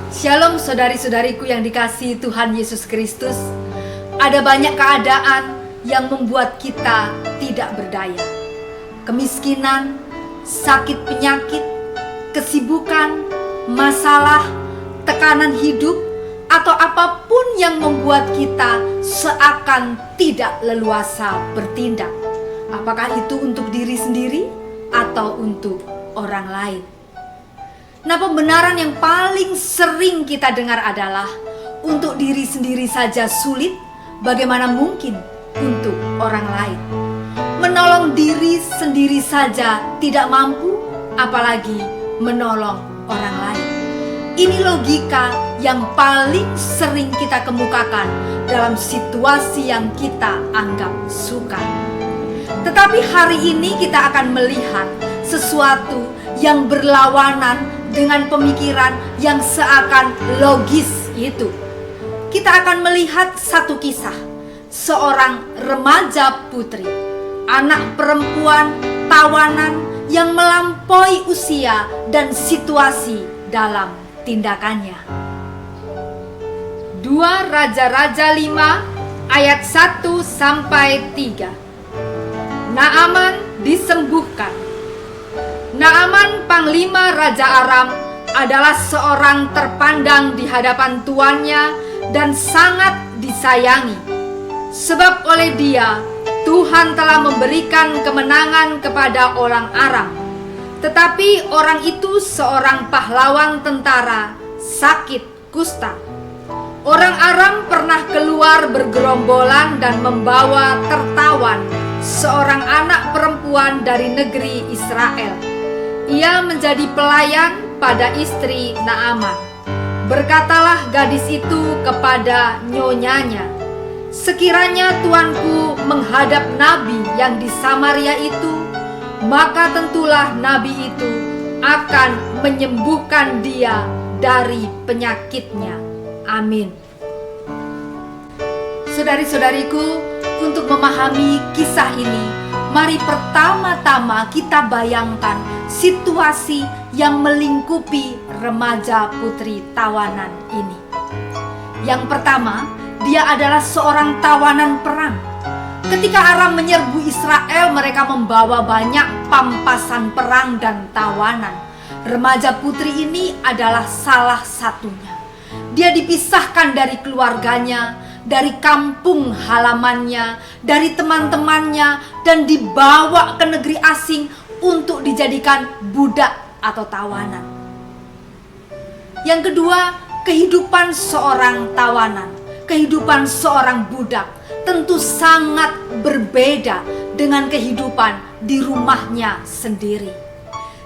Shalom saudari-saudariku yang dikasihi Tuhan Yesus Kristus. Ada banyak keadaan yang membuat kita tidak berdaya. Kemiskinan, sakit penyakit, kesibukan, masalah, tekanan hidup, atau apapun yang membuat kita seakan tidak leluasa bertindak. Apakah itu untuk diri sendiri atau untuk orang lain? Nah, pembenaran yang paling sering kita dengar adalah untuk diri sendiri saja sulit, bagaimana mungkin untuk orang lain? Menolong diri sendiri saja tidak mampu, apalagi menolong orang lain. Ini logika yang paling sering kita kemukakan dalam situasi yang kita anggap sukar. Tetapi hari ini kita akan melihat sesuatu yang berlawanan dengan pemikiran yang seakan logis itu. Kita akan melihat satu kisah seorang remaja putri, anak perempuan tawanan yang melampaui usia dan situasi dalam tindakannya. 2 Raja-Raja 5 ayat 1-3. Naaman disembuhkan. Naaman panglima Raja Aram adalah seorang terpandang di hadapan tuannya dan sangat disayangi. Sebab oleh dia Tuhan telah memberikan kemenangan kepada orang Aram. Tetapi orang itu seorang pahlawan tentara sakit kusta. Orang Aram pernah keluar bergerombolan dan membawa tertawan seorang anak perempuan dari negeri Israel. Ia menjadi pelayan pada istri Naaman. Berkatalah gadis itu kepada nyonyanya, "Sekiranya tuanku menghadap nabi yang di Samaria itu, maka tentulah nabi itu akan menyembuhkan dia dari penyakitnya. Amin." Saudari-saudariku, untuk memahami kisah ini, mari pertama-tama kita bayangkan situasi yang melingkupi remaja putri tawanan ini. Yang pertama, dia adalah seorang tawanan perang. Ketika Aram menyerbu Israel, mereka membawa banyak pampasan perang dan tawanan. Remaja putri ini adalah salah satunya. Dia dipisahkan dari keluarganya, dari kampung halamannya, dari teman-temannya, dan dibawa ke negeri asing untuk dijadikan budak atau tawanan. Yang kedua, kehidupan seorang tawanan, kehidupan seorang budak tentu sangat berbeda dengan kehidupan di rumahnya sendiri.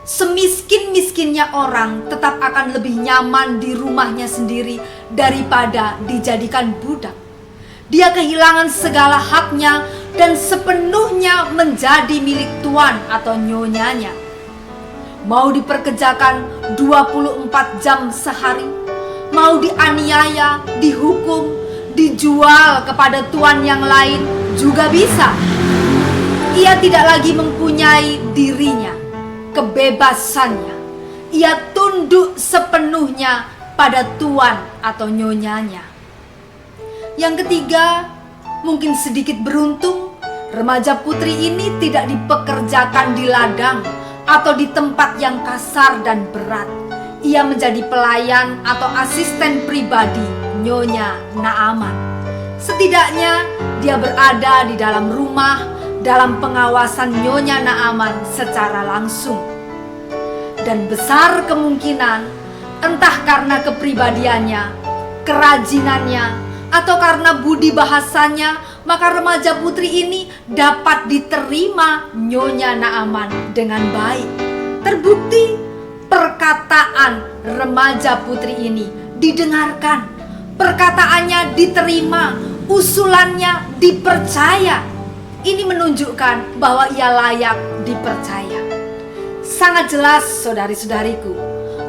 Semiskin-miskinnya orang tetap akan lebih nyaman di rumahnya sendiri daripada dijadikan budak. Dia kehilangan segala haknya dan sepenuhnya menjadi milik tuan atau nyonyanya. Mau diperkerjakan 24 jam sehari, mau dianiaya, dihukum, dijual kepada tuan yang lain juga bisa. Ia tidak lagi mempunyai dirinya, kebebasannya. Ia tunduk sepenuhnya pada tuan atau nyonyanya. Yang ketiga, mungkin sedikit beruntung, remaja putri ini tidak dipekerjakan di ladang atau di tempat yang kasar dan berat. Ia menjadi pelayan atau asisten pribadi Nyonya Naaman. Setidaknya dia berada di dalam rumah, dalam pengawasan Nyonya Naaman secara langsung. Dan besar kemungkinan, entah karena kepribadiannya, kerajinannya, atau karena budi bahasanya, maka remaja putri ini dapat diterima Nyonya Naaman dengan baik. Terbukti perkataan remaja putri ini didengarkan, perkataannya diterima, usulannya dipercaya. Ini menunjukkan bahwa ia layak dipercaya. Sangat jelas saudari-saudariku,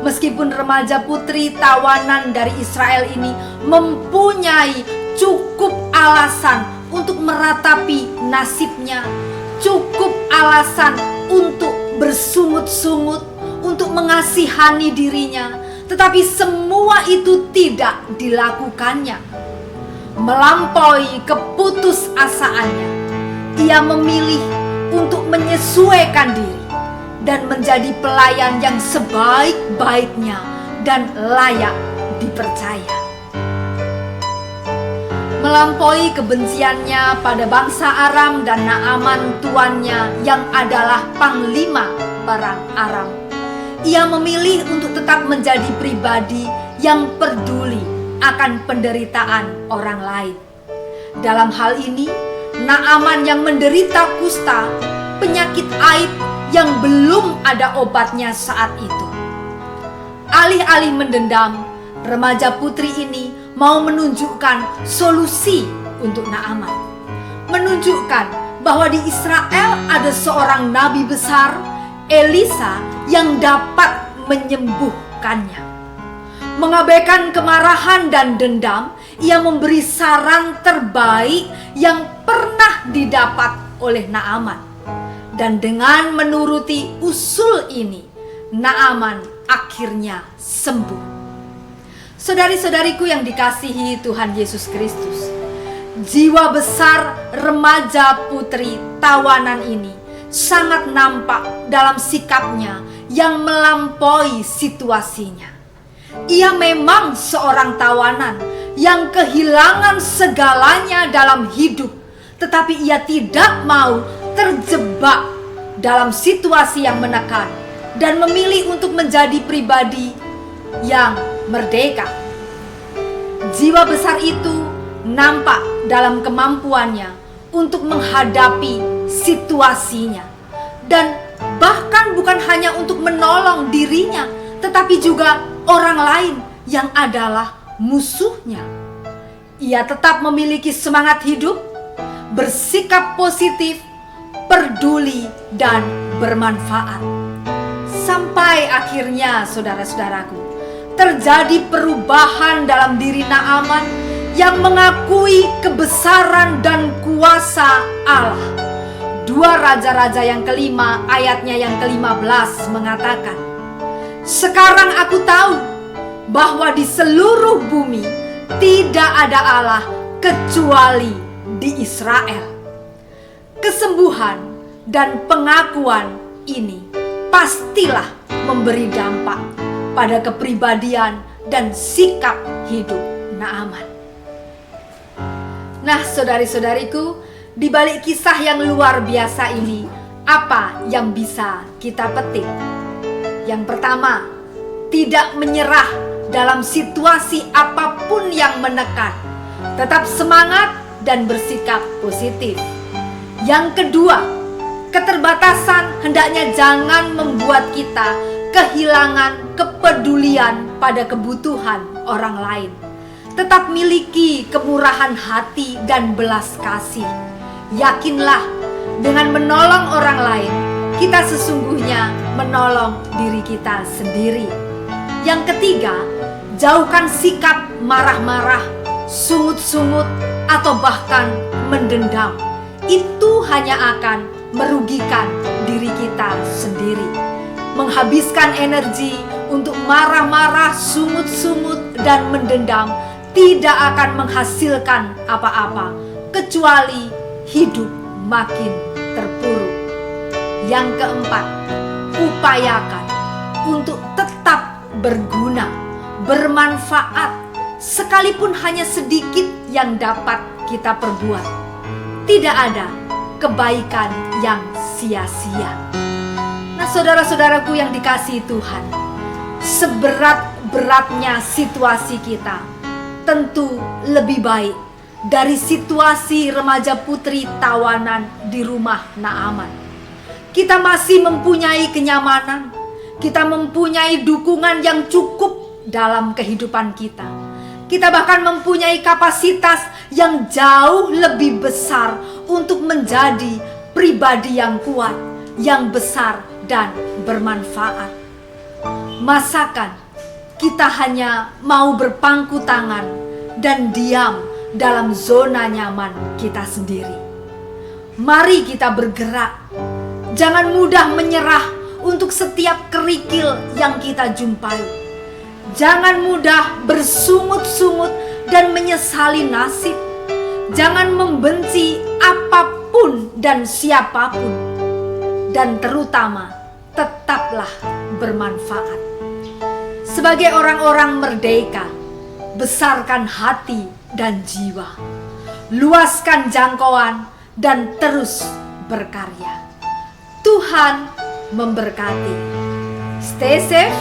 meskipun remaja putri tawanan dari Israel ini mempunyai cukup alasan untuk meratapi nasibnya, cukup alasan untuk bersungut-sungut, untuk mengasihani dirinya, tetapi semua itu tidak dilakukannya. Melampaui keputusasaannya, ia memilih untuk menyesuaikan diri dan menjadi pelayan yang sebaik-baiknya dan layak dipercaya. Melampaui kebenciannya pada bangsa Aram dan Naaman tuannya yang adalah panglima perang Aram, ia memilih untuk tetap menjadi pribadi yang peduli akan penderitaan orang lain. Dalam hal ini, Naaman yang menderita kusta, penyakit aib yang belum ada obatnya saat itu. Alih-alih mendendam, remaja putri ini mau menunjukkan solusi untuk Naaman. Menunjukkan bahwa di Israel ada seorang nabi besar, Elisa, yang dapat menyembuhkannya. Mengabaikan kemarahan dan dendam, ia memberi saran terbaik yang pernah didapat oleh Naaman. Dan dengan menuruti usul ini, Naaman akhirnya sembuh. Saudari-saudariku yang dikasihi Tuhan Yesus Kristus, jiwa besar remaja putri tawanan ini sangat nampak dalam sikapnya yang melampaui situasinya. Ia memang seorang tawanan yang kehilangan segalanya dalam hidup, tetapi ia tidak mau terjebak dalam situasi yang menekan dan memilih untuk menjadi pribadi yang merdeka. Jiwa besar itu nampak dalam kemampuannya untuk menghadapi situasinya, dan bahkan bukan hanya untuk menolong dirinya, tetapi juga orang lain yang adalah musuhnya. Ia tetap memiliki semangat hidup, bersikap positif, peduli, dan bermanfaat. Sampai akhirnya, saudara-saudaraku, terjadi perubahan dalam diri Naaman yang mengakui kebesaran dan kuasa Allah. 2 Raja-Raja yang kelima ayatnya yang ke-15 mengatakan, "Sekarang aku tahu bahwa di seluruh bumi tidak ada Allah kecuali di Israel." Kesembuhan dan pengakuan ini pastilah memberi dampak pada kepribadian dan sikap hidup Naaman. Nah, saudari-saudariku, di balik kisah yang luar biasa ini, apa yang bisa kita petik? Yang pertama, tidak menyerah dalam situasi apapun yang menekan. Tetap semangat dan bersikap positif. Yang kedua, keterbatasan hendaknya jangan membuat kita kehilangan kepedulian pada kebutuhan orang lain. Tetap miliki kemurahan hati dan belas kasih. Yakinlah, dengan menolong orang lain, kita sesungguhnya menolong diri kita sendiri. Yang ketiga, jauhkan sikap marah-marah, sungut-sungut, atau bahkan mendendam. Itu hanya akan merugikan diri kita sendiri. Menghabiskan energi untuk marah-marah, sungut-sungut, dan mendendam tidak akan menghasilkan apa-apa, kecuali hidup makin terpuruk. Yang keempat, upayakan untuk tetap berguna, bermanfaat, sekalipun hanya sedikit yang dapat kita perbuat. Tidak ada kebaikan yang sia-sia. Nah, saudara-saudaraku yang dikasihi Tuhan, seberat-beratnya situasi kita, tentu lebih baik dari situasi remaja putri tawanan di rumah Naaman. Kita masih mempunyai kenyamanan, kita mempunyai dukungan yang cukup dalam kehidupan kita. Kita bahkan mempunyai kapasitas yang jauh lebih besar untuk menjadi pribadi yang kuat, yang besar dan bermanfaat. Masakan kita hanya mau berpangku tangan dan diam dalam zona nyaman kita sendiri? Mari kita bergerak. Jangan mudah menyerah untuk setiap kerikil yang kita jumpai. Jangan mudah bersungut-sungut dan menyesali nasib. Jangan membenci apapun dan siapapun. Dan terutama, tetaplah bermanfaat. Sebagai orang-orang merdeka, besarkan hati dan jiwa. Luaskan jangkauan dan terus berkarya. Tuhan memberkati. Stay safe,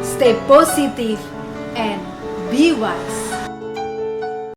stay positive, and be wise.